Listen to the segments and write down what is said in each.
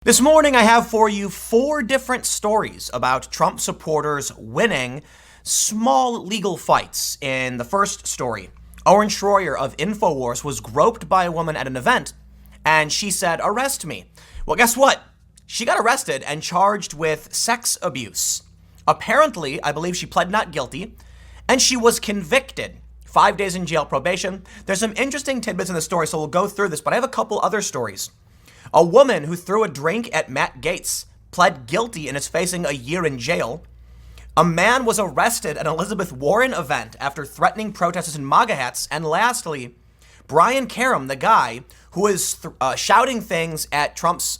This morning, I have for you 4 different stories about Trump supporters winning small legal fights. In the first story, Owen Schroyer of InfoWars was groped by a woman at an event, and she said, "Arrest me." Well, guess what? She got arrested and charged with sex abuse. Apparently, I believe she pled not guilty, and she was convicted. 5 days in jail probation. There's some interesting tidbits in the story, so we'll go through this, but I have a couple other stories. A woman who threw a drink at Matt Gaetz pled guilty and is facing a year in jail. A man was arrested at an Elizabeth Warren event after threatening protesters in MAGA hats. And lastly, Brian Karem, the guy who is shouting things at Trump's,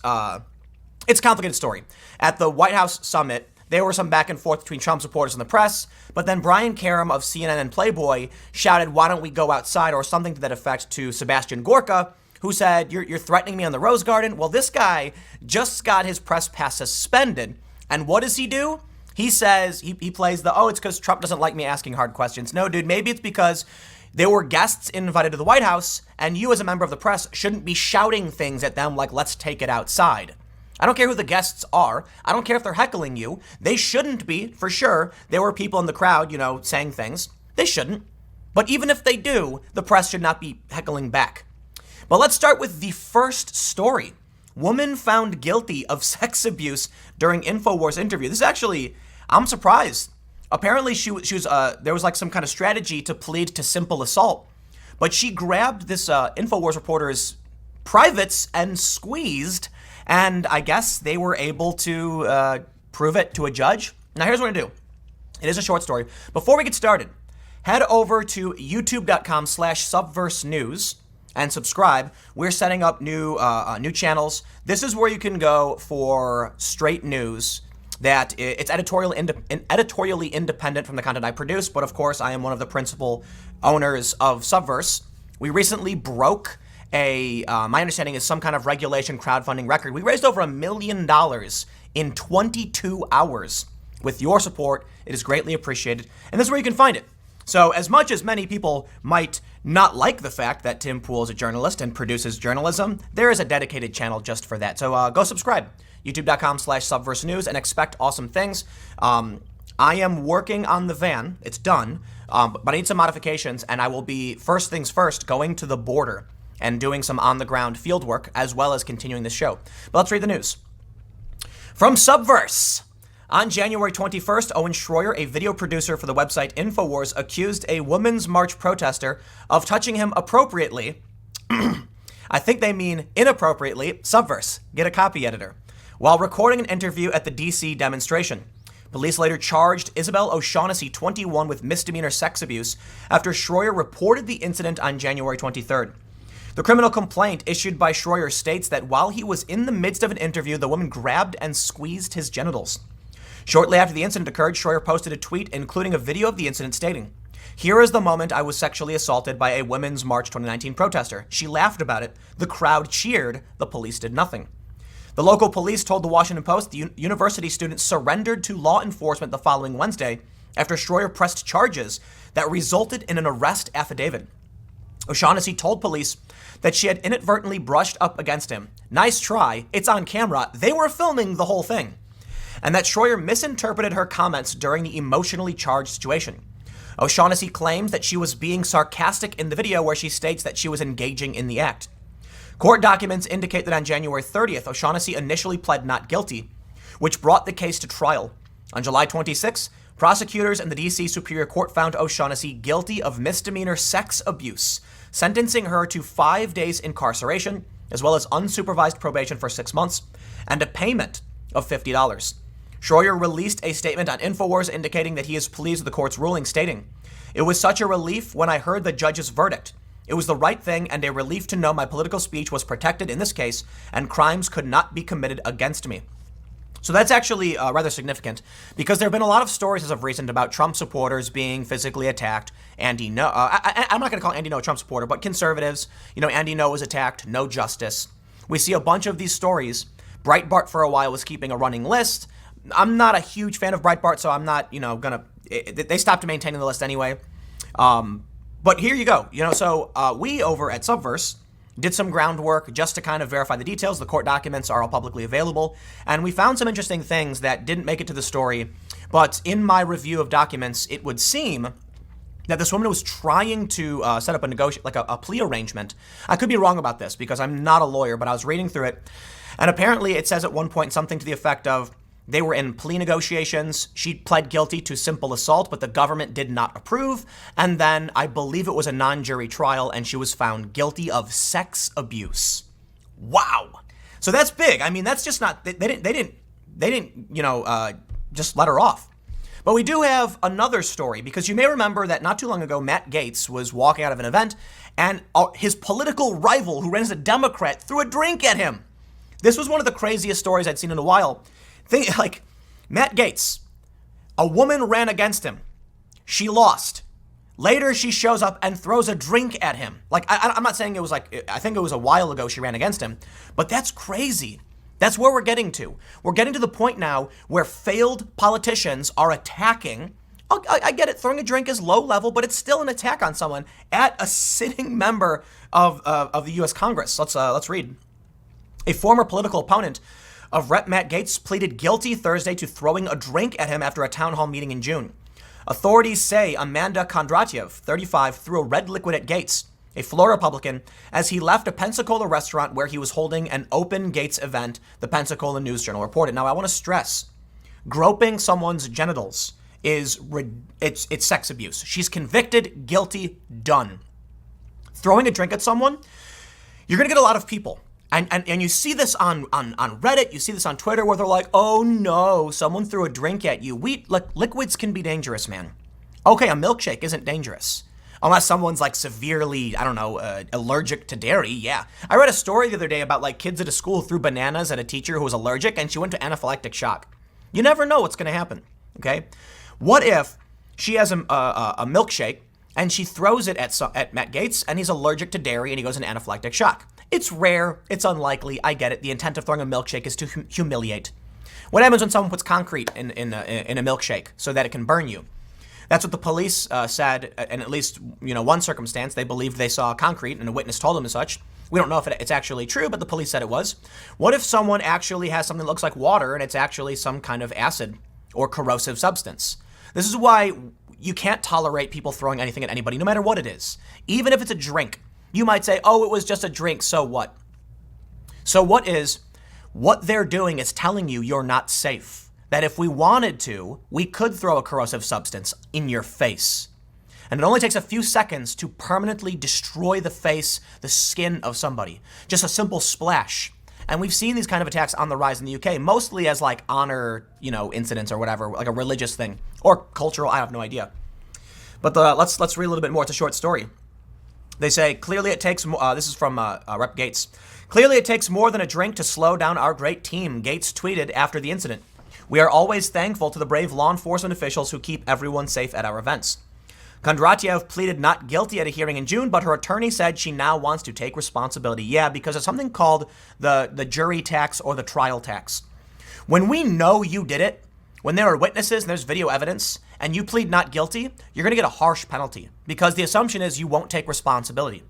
it's a complicated story. At the White House summit, there were some back and forth between Trump supporters and the press, but then Brian Karem of CNN and Playboy shouted, "Why don't we go outside?" or something to that effect to Sebastian Gorka, who said, you're threatening me on the Rose Garden. Well, this guy just got his press pass suspended. And what does he do? He says, he plays the, it's because Trump doesn't like me asking hard questions. No, dude, maybe it's because there were guests invited to the White House, and you as a member of the press shouldn't be shouting things at them like, "Let's take it outside." I don't care who the guests are. I don't care if they're heckling you. They shouldn't be, for sure. There were people in the crowd, saying things. They shouldn't. But even if they do, the press should not be heckling back. But let's start with the first story. Woman found guilty of sex abuse during InfoWars interview. This is actually, I'm surprised. Apparently there was like some kind of strategy to plead to simple assault, but she grabbed this InfoWars reporter's privates and squeezed, and I guess they were able to prove it to a judge. Now here's what I'm gonna do. It is a short story. Before we get started, head over to youtube.com/subversenews and subscribe. We're setting up new channels. This is where you can go for straight news. That it's editorially independent from the content I produce, but of course I am one of the principal owners of Subverse. We recently broke my understanding is some kind of regulation crowdfunding record. We raised over $1 million in 22 hours. With your support, it is greatly appreciated, and this is where you can find it. So as much as many people might not like the fact that Tim Pool is a journalist and produces journalism, there is a dedicated channel just for that. So go subscribe, youtube.com/subversenews, and expect awesome things. I am working on the van. It's done, but I need some modifications, and I will be, first things first, going to the border and doing some on-the-ground field work, as well as continuing this show. But let's read the news. From Subverse. On January 21st, Owen Schroyer, a video producer for the website InfoWars, accused a Women's March protester of touching him appropriately. I think they mean inappropriately. Subverse. Get a copy editor. While recording an interview at the DC demonstration. Police later charged Isabel O'Shaughnessy, 21, with misdemeanor sex abuse after Schroyer reported the incident on January 23rd. The criminal complaint issued by Schroyer states that while he was in the midst of an interview, the woman grabbed and squeezed his genitals. Shortly after the incident occurred, Schroyer posted a tweet including a video of the incident stating, "Here is the moment I was sexually assaulted by a Women's March 2019 protester. She laughed about it. The crowd cheered. The police did nothing." The local police told the Washington Post the university student surrendered to law enforcement the following Wednesday after Schroyer pressed charges that resulted in an arrest affidavit. O'Shaughnessy told police that she had inadvertently brushed up against him. "Nice try. It's on camera. They were filming the whole thing." And that Schroyer misinterpreted her comments during the emotionally charged situation. O'Shaughnessy claimed that she was being sarcastic in the video where she states that she was engaging in the act. Court documents indicate that on January 30th, O'Shaughnessy initially pled not guilty, which brought the case to trial. On July 26th, prosecutors in the DC Superior Court found O'Shaughnessy guilty of misdemeanor sex abuse, sentencing her to 5 days incarceration, as well as unsupervised probation for 6 months, and a payment of $50. Schroyer released a statement on InfoWars indicating that he is pleased with the court's ruling, stating, "It was such a relief when I heard the judge's verdict. It was the right thing and a relief to know my political speech was protected in this case and crimes could not be committed against me." So that's actually rather significant because there have been a lot of stories as of recent about Trump supporters being physically attacked. I'm not going to call Andy Ngo a Trump supporter, but conservatives, Andy Ngo was attacked, no justice. We see a bunch of these stories. Breitbart for a while was keeping a running list. I'm not a huge fan of Breitbart, so I'm not, they stopped maintaining the list anyway. But here you go. So we over at Subverse did some groundwork just to kind of verify the details. The court documents are all publicly available. And we found some interesting things that didn't make it to the story. But in my review of documents, it would seem that this woman was trying to set up a plea arrangement. I could be wrong about this because I'm not a lawyer, but I was reading through it. And apparently it says at one point something to the effect of, they were in plea negotiations. She pled guilty to simple assault, but the government did not approve. And then I believe it was a non-jury trial, and she was found guilty of sex abuse. Wow. So that's big. I mean, that's just not. They didn't. Just let her off. But we do have another story, because you may remember that not too long ago, Matt Gaetz was walking out of an event, and his political rival, who ran as a Democrat, threw a drink at him. This was one of the craziest stories I'd seen in a while. Like, Matt Gaetz, a woman ran against him. She lost. Later, she shows up and throws a drink at him. Like, I'm not saying it was like, I think it was a while ago she ran against him, but that's crazy. That's where we're getting to. We're getting to the point now where failed politicians are attacking. I get it, throwing a drink is low level, but it's still an attack on someone at a sitting member of the U.S. Congress. Let's read. A former political opponent of Rep. Matt Gaetz pleaded guilty Thursday to throwing a drink at him after a town hall meeting in June. Authorities say Amanda Kondratiev, 35, threw a red liquid at Gaetz, a Florida Republican, as he left a Pensacola restaurant where he was holding an open Gaetz event, the Pensacola News Journal reported. Now, I want to stress, groping someone's genitals it's sex abuse. She's convicted, guilty, done. Throwing a drink at someone, you're going to get a lot of people. And you see this on Reddit, you see this on Twitter, where they're like, oh no, someone threw a drink at you. Liquids can be dangerous, man. Okay, a milkshake isn't dangerous. Unless someone's like severely, allergic to dairy, yeah. I read a story the other day about like kids at a school threw bananas at a teacher who was allergic, and she went to anaphylactic shock. You never know what's gonna happen, okay? What if she has a milkshake, and she throws it at Matt Gaetz, and he's allergic to dairy, and he goes into anaphylactic shock? It's rare. It's unlikely. I get it. The intent of throwing a milkshake is to humiliate. What happens when someone puts concrete in a milkshake so that it can burn you? That's what the police said, in at least one circumstance. They believed they saw concrete, and a witness told them as such. We don't know if it's actually true, but the police said it was. What if someone actually has something that looks like water, and it's actually some kind of acid or corrosive substance? This is why you can't tolerate people throwing anything at anybody, no matter what it is. Even if it's a drink. You might say, oh, it was just a drink, so what? So what they're doing is telling you you're not safe. That if we wanted to, we could throw a corrosive substance in your face. And it only takes a few seconds to permanently destroy the face, the skin of somebody. Just a simple splash. And we've seen these kind of attacks on the rise in the UK, mostly as like honor, incidents or whatever, like a religious thing. Or cultural, I have no idea. But let's read a little bit more. It's a short story. They say, clearly it takes, this is from Rep. Gaetz. Clearly it takes more than a drink to slow down our great team, Gaetz tweeted after the incident. We are always thankful to the brave law enforcement officials who keep everyone safe at our events. Kondratiev pleaded not guilty at a hearing in June, but her attorney said she now wants to take responsibility. Yeah, because of something called the jury tax or the trial tax. When we know you did it, when there are witnesses and there's video evidence, and you plead not guilty, you're going to get a harsh penalty because the assumption is you won't take responsibility.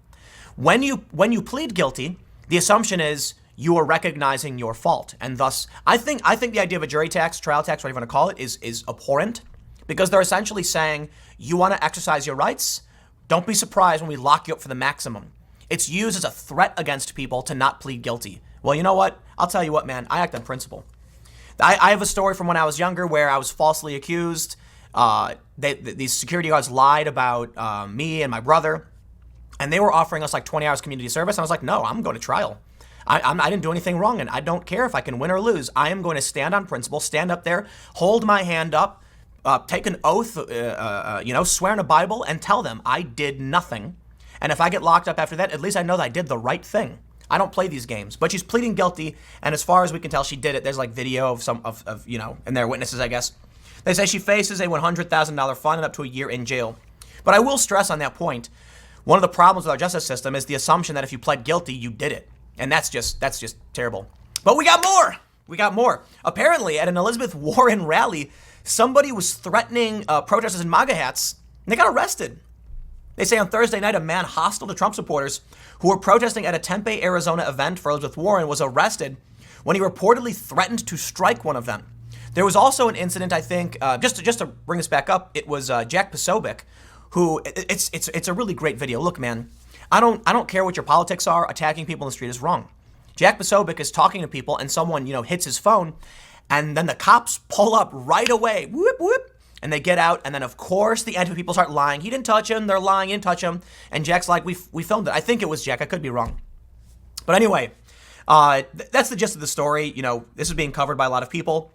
When you plead guilty, the assumption is you are recognizing your fault, and thus I think the idea of a jury tax, trial tax, whatever you want to call it, is abhorrent because they're essentially saying you want to exercise your rights. Don't be surprised when we lock you up for the maximum. It's used as a threat against people to not plead guilty. Well, you know what? I'll tell you what, man. I act on principle. I have a story from when I was younger where I was falsely accused. These security guards lied about me and my brother, and they were offering us like 20 hours community service. And I was like, no, I'm going to trial. I didn't do anything wrong, and I don't care if I can win or lose. I am going to stand on principle, stand up there, hold my hand up, take an oath, swear in a Bible, and tell them I did nothing. And if I get locked up after that, at least I know that I did the right thing. I don't play these games. But she's pleading guilty, and as far as we can tell, she did it. There's like video of some of and they're witnesses, I guess. They say she faces a $100,000 fine and up to a year in jail. But I will stress on that point, one of the problems with our justice system is the assumption that if you pled guilty, you did it. And that's just terrible. But we got more. We got more. Apparently, at an Elizabeth Warren rally, somebody was threatening protesters in MAGA hats, and they got arrested. They say on Thursday night, a man hostile to Trump supporters who were protesting at a Tempe, Arizona event for Elizabeth Warren was arrested when he reportedly threatened to strike one of them. There was also an incident, I think, just to bring this back up, it was Jack Posobiec, who, it's a really great video. Look, man, I don't care what your politics are. Attacking people in the street is wrong. Jack Posobiec is talking to people and someone, hits his phone, and then the cops pull up right away. Whoop, whoop. And they get out, and then of course the Antifa people start lying. He didn't touch him. They're lying. He didn't touch him. And Jack's like, we filmed it. I think it was Jack. I could be wrong. But anyway, that's the gist of the story. This is being covered by a lot of people.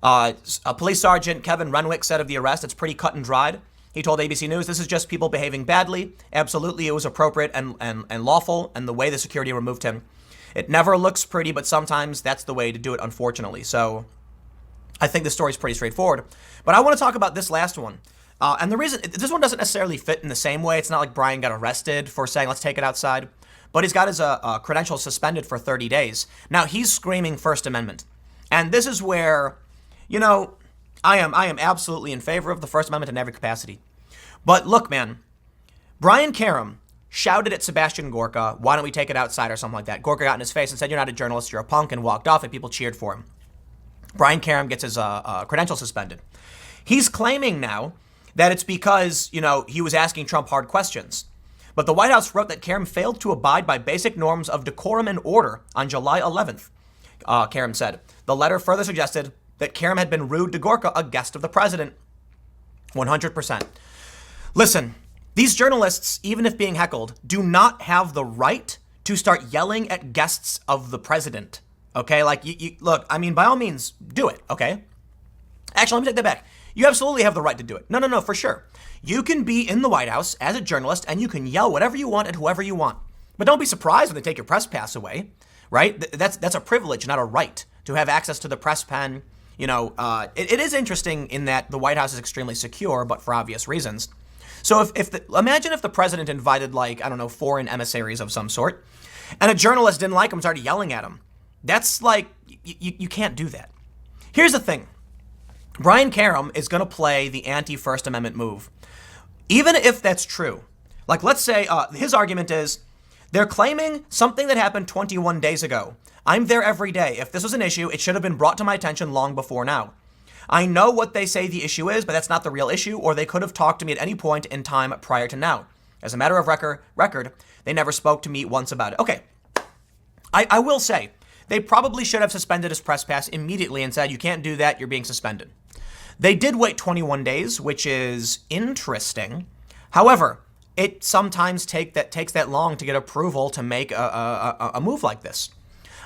A police sergeant, Kevin Renwick, said of the arrest, it's pretty cut and dried. He told ABC News, this is just people behaving badly. Absolutely, it was appropriate and lawful, and the way the security removed him. It never looks pretty, but sometimes that's the way to do it, unfortunately. So I think the story's pretty straightforward. But I want to talk about this last one. And the reason, this one doesn't necessarily fit in the same way. It's not like Brian got arrested for saying, let's take it outside. But he's got his credentials suspended for 30 days. Now, he's screaming First Amendment. And this is where, I am absolutely in favor of the First Amendment in every capacity. But look, man, Brian Karem shouted at Sebastian Gorka, why don't we take it outside or something like that. Gorka got in his face and said, you're not a journalist, you're a punk, and walked off, and people cheered for him. Brian Karem gets his credentials suspended. He's claiming now that it's because, he was asking Trump hard questions. But the White House wrote that Karem failed to abide by basic norms of decorum and order on July 11th, Karem said. The letter further suggested that Karem had been rude to Gorka, a guest of the president. 100%. Listen, these journalists, even if being heckled, do not have the right to start yelling at guests of the president. Okay, look, by all means, do it, okay? Actually, let me take that back. You absolutely have the right to do it. No, for sure. You can be in the White House as a journalist and you can yell whatever you want at whoever you want. But don't be surprised when they take your press pass away, right? That's a privilege, not a right, to have access to the press pen. It is interesting in that the White House is extremely secure, but for obvious reasons. So imagine if the president invited, foreign emissaries of some sort, and a journalist didn't like him and started yelling at him. That's you can't do that. Here's the thing. Brian Karem is going to play the anti-First Amendment move. Even if that's true, let's say his argument is they're claiming something that happened 21 days ago. I'm there every day. If this was an issue, it should have been brought to my attention long before now. I know what they say the issue is, but that's not the real issue, or they could have talked to me at any point in time prior to now. As a matter of record, they never spoke to me once about it. Okay, I will say, they probably should have suspended his press pass immediately and said, you can't do that, you're being suspended. They did wait 21 days, which is interesting. However, it sometimes takes that long to get approval to make a move like this.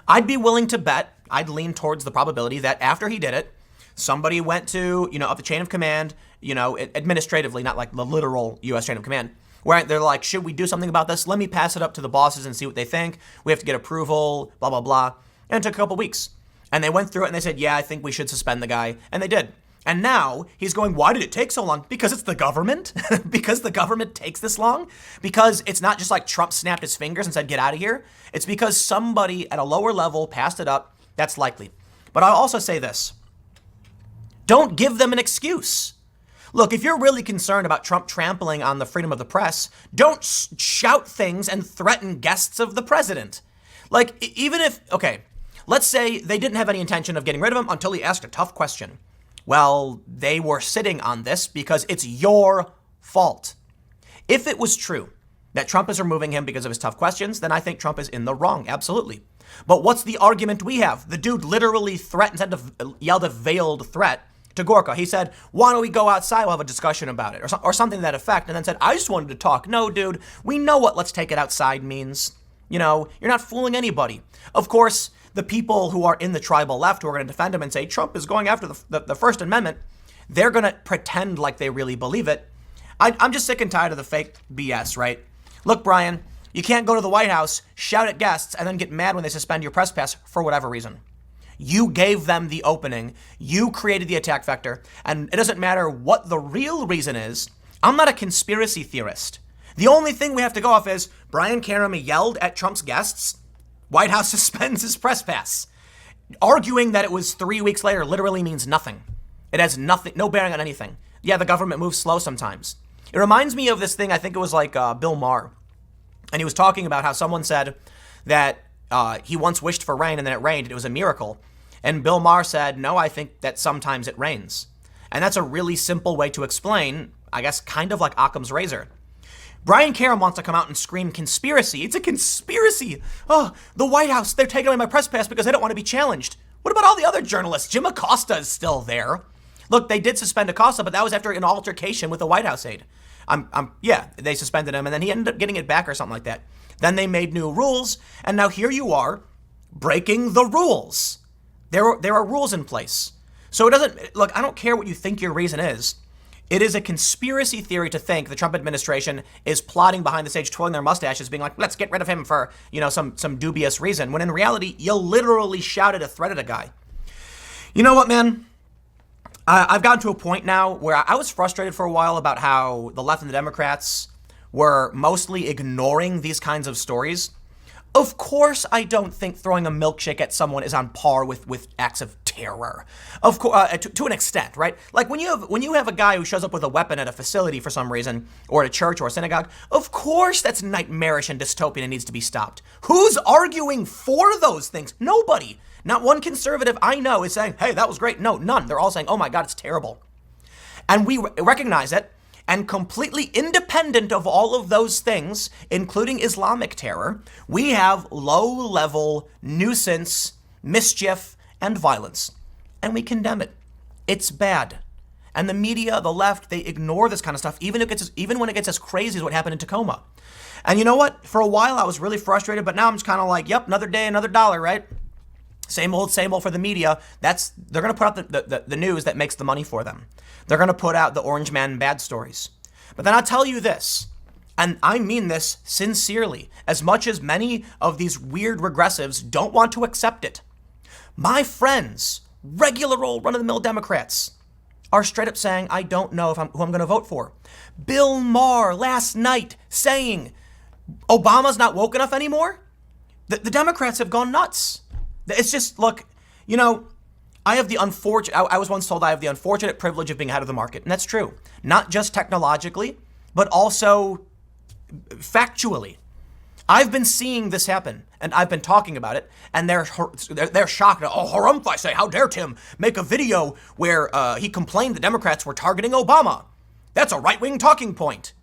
I'd be willing to bet, I'd lean towards the probability that after he did it, somebody went to, up the chain of command, administratively, not like the literal U.S. chain of command, where they're like, should we do something about this? Let me pass it up to the bosses and see what they think. We have to get approval, blah, blah, blah. And it took a couple weeks. And they went through it and they said, yeah, I think we should suspend the guy. And they did. And now he's going, why did it take so long? Because it's the government? Because the government takes this long? Because it's not just like Trump snapped his fingers and said, get out of here. It's because somebody at a lower level passed it up. That's likely. But I'll also say this. Don't give them an excuse. Look, if you're really concerned about Trump trampling on the freedom of the press, don't shout things and threaten guests of the president. Let's say they didn't have any intention of getting rid of him until he asked a tough question. Well, they were sitting on this because it's your fault. If it was true that Trump is removing him because of his tough questions, then I think Trump is in the wrong, absolutely. But what's the argument we have? The dude literally yelled a veiled threat to Gorka. He said, why don't we go outside? We'll have a discussion about it, or something to that effect, and then said, I just wanted to talk. No, dude, we know what let's take it outside means. You're not fooling anybody. Of course, the people who are in the tribal left who are going to defend him and say Trump is going after the First Amendment, they're going to pretend like they really believe it. I'm just sick and tired of the fake BS, right? Look, Brian, you can't go to the White House, shout at guests, and then get mad when they suspend your press pass for whatever reason. You gave them the opening. You created the attack vector. And it doesn't matter what the real reason is. I'm not a conspiracy theorist. The only thing we have to go off is Brian Karem yelled at Trump's guests. White House suspends his press pass. Arguing that it was 3 weeks later literally means nothing. It has no bearing on anything. Yeah, the government moves slow sometimes. It reminds me of this thing, I think it was like Bill Maher. And he was talking about how someone said that he once wished for rain and then it rained and it was a miracle. And Bill Maher said, no, I think that sometimes it rains. And that's a really simple way to explain, I guess, kind of like Occam's razor. Brian Karem wants to come out and scream conspiracy. It's a conspiracy. Oh, the White House, they're taking away my press pass because they don't want to be challenged. What about all the other journalists? Jim Acosta is still there. Look, they did suspend Acosta, but that was after an altercation with a White House aide. Yeah, they suspended him, and then he ended up getting it back or something like that. Then they made new rules, and now here you are breaking the rules. There are rules in place. So it doesn't, look, I don't care what you think your reason is. It is a conspiracy theory to think the Trump administration is plotting behind the stage, twirling their mustaches, being like, let's get rid of him for, some dubious reason, when in reality, you literally shouted a threat at a guy. You know what, man? I've gotten to a point now where I was frustrated for a while about how the left and the Democrats were mostly ignoring these kinds of stories. Of course, I don't think throwing a milkshake at someone is on par with acts of terror. Of course, to an extent, right? Like when you have a guy who shows up with a weapon at a facility for some reason, or at a church or a synagogue, of course that's nightmarish and dystopian and needs to be stopped. Who's arguing for those things? Nobody. Not one conservative I know is saying, hey, that was great. No, none. They're all saying, oh my God, it's terrible. And we recognize it. And completely independent of all of those things, including Islamic terror, we have low-level nuisance, mischief, and violence. And we condemn it. It's bad. And the media, the left, they ignore this kind of stuff, even when it gets as crazy as what happened in Tacoma. And you know what? For a while, I was really frustrated, but now I'm just kind of like, yep, another day, another dollar, right? Same old for the media. They're going to put out the news that makes the money for them. They're going to put out the Orange Man bad stories. But then I'll tell you this, and I mean this sincerely, as much as many of these weird regressives don't want to accept it. My friends, regular old run-of-the-mill Democrats, are straight up saying, I don't know who I'm going to vote for. Bill Maher last night saying, Obama's not woke enough anymore? The Democrats have gone nuts. It's just, look, I was once told I have the unfortunate privilege of being ahead of the market. And that's true. Not just technologically, but also factually. I've been seeing this happen, and I've been talking about it, and they're shocked. Oh, harumph, I say, how dare Tim make a video where he complained the Democrats were targeting Obama. That's a right-wing talking point.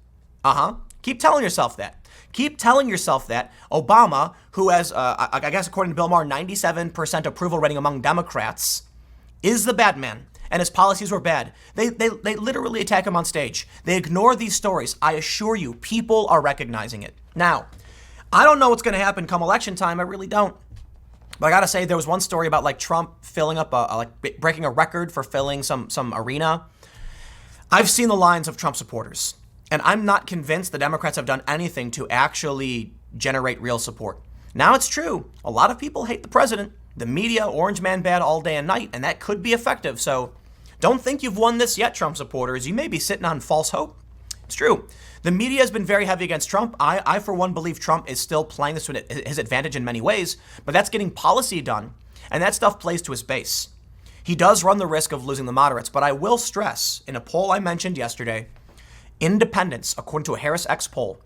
Keep telling yourself that. Keep telling yourself that Obama, who has, I guess according to Bill Maher, 97% approval rating among Democrats, is the bad man, and his policies were bad. They literally attack him on stage. They ignore these stories. I assure you, people are recognizing it. Now, I don't know what's going to happen come election time. I really don't. But I got to say, there was one story about like Trump filling up, breaking a record for filling some arena. I've seen the lines of Trump supporters. And I'm not convinced the Democrats have done anything to actually generate real support. Now, it's true. A lot of people hate the president, the media, Orange Man bad all day and night, and that could be effective. So don't think you've won this yet, Trump supporters. You may be sitting on false hope. It's true. The media has been very heavy against Trump. I for one, believe Trump is still playing this to his advantage in many ways, but that's getting policy done, and that stuff plays to his base. He does run the risk of losing the moderates, but I will stress, in a poll I mentioned yesterday, independents, according to a Harris X poll,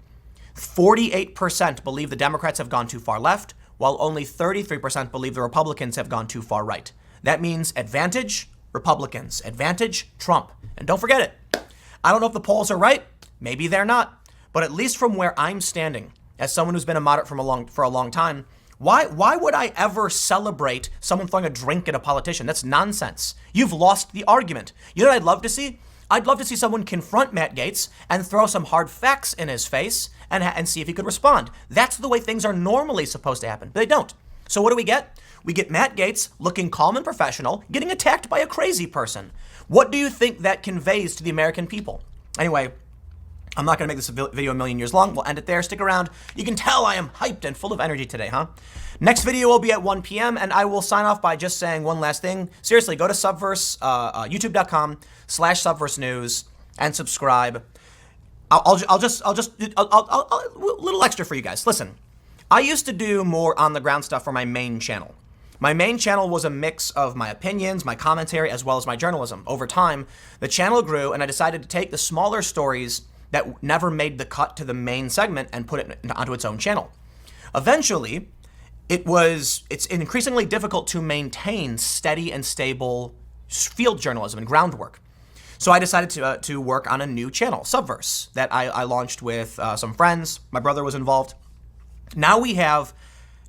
48% believe the Democrats have gone too far left, while only 33% believe the Republicans have gone too far right. That means advantage, Republicans. Advantage, Trump. And don't forget it. I don't know if the polls are right. Maybe they're not. But at least from where I'm standing, as someone who's been a moderate for a long time, why would I ever celebrate someone throwing a drink at a politician? That's nonsense. You've lost the argument. You know what I'd love to see? I'd love to see someone confront Matt Gaetz and throw some hard facts in his face and see if he could respond. That's the way things are normally supposed to happen, but they don't. So what do we get? We get Matt Gaetz looking calm and professional, getting attacked by a crazy person. What do you think that conveys to the American people? Anyway, I'm not going to make this video a million years long. We'll end it there. Stick around. You can tell I am hyped and full of energy today, huh? Next video will be at 1 p.m. and I will sign off by just saying one last thing. Seriously, go to Subverse, youtube.com/Subverse News and subscribe. I'll just a little extra for you guys. Listen, I used to do more on the ground stuff for my main channel. My main channel was a mix of my opinions, my commentary, as well as my journalism. Over time, the channel grew and I decided to take the smaller stories that never made the cut to the main segment and put it onto its own channel. Eventually, it's increasingly difficult to maintain steady and stable field journalism and groundwork. So I decided to work on a new channel, Subverse, that I launched with some friends. My brother was involved. Now we have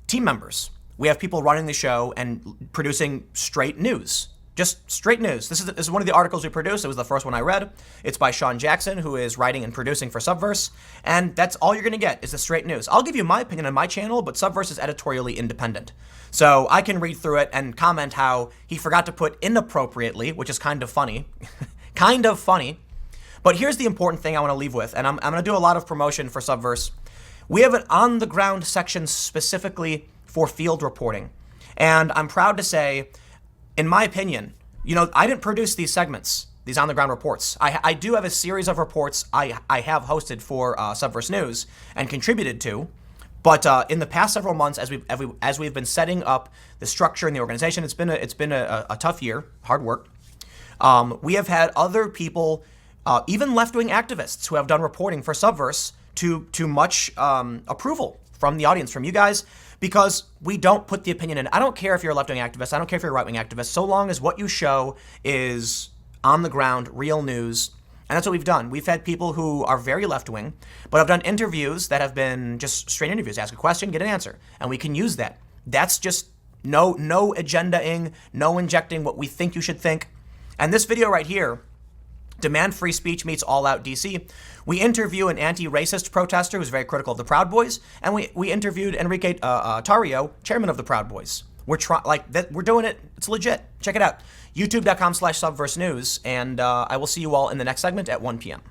team members. We have people running the show and producing straight news. Just straight news. This is one of the articles we produced. It was the first one I read. It's by Sean Jackson, who is writing and producing for Subverse. And that's all you're going to get is the straight news. I'll give you my opinion on my channel, but Subverse is editorially independent. So I can read through it and comment how he forgot to put inappropriately, which is kind of funny. Kind of funny. But here's the important thing I want to leave with, and I'm going to do a lot of promotion for Subverse. We have an on-the-ground section specifically for field reporting. And I'm proud to say, in my opinion, I didn't produce these segments, these on-the-ground reports. I do have a series of reports I have hosted for Subverse News and contributed to. But in the past several months, as we've been setting up the structure and the organization, it's been a tough year, hard work. We have had other people, even left-wing activists, who have done reporting for Subverse to much approval from the audience, from you guys, because we don't put the opinion in. I don't care if you're a left-wing activist. I don't care if you're a right-wing activist, so long as what you show is on the ground, real news. And that's what we've done. We've had people who are very left-wing, but have done interviews that have been just straight interviews. Ask a question, get an answer. And we can use that. That's just no agendaing, no injecting what we think you should think. And this video right here, Demand Free Speech Meets All Out DC, we interview an anti-racist protester who's very critical of the Proud Boys, and we interviewed Enrique Tarrio, chairman of the Proud Boys. We're doing it. It's legit. Check it out. YouTube.com/subversenews, and I will see you all in the next segment at 1 p.m.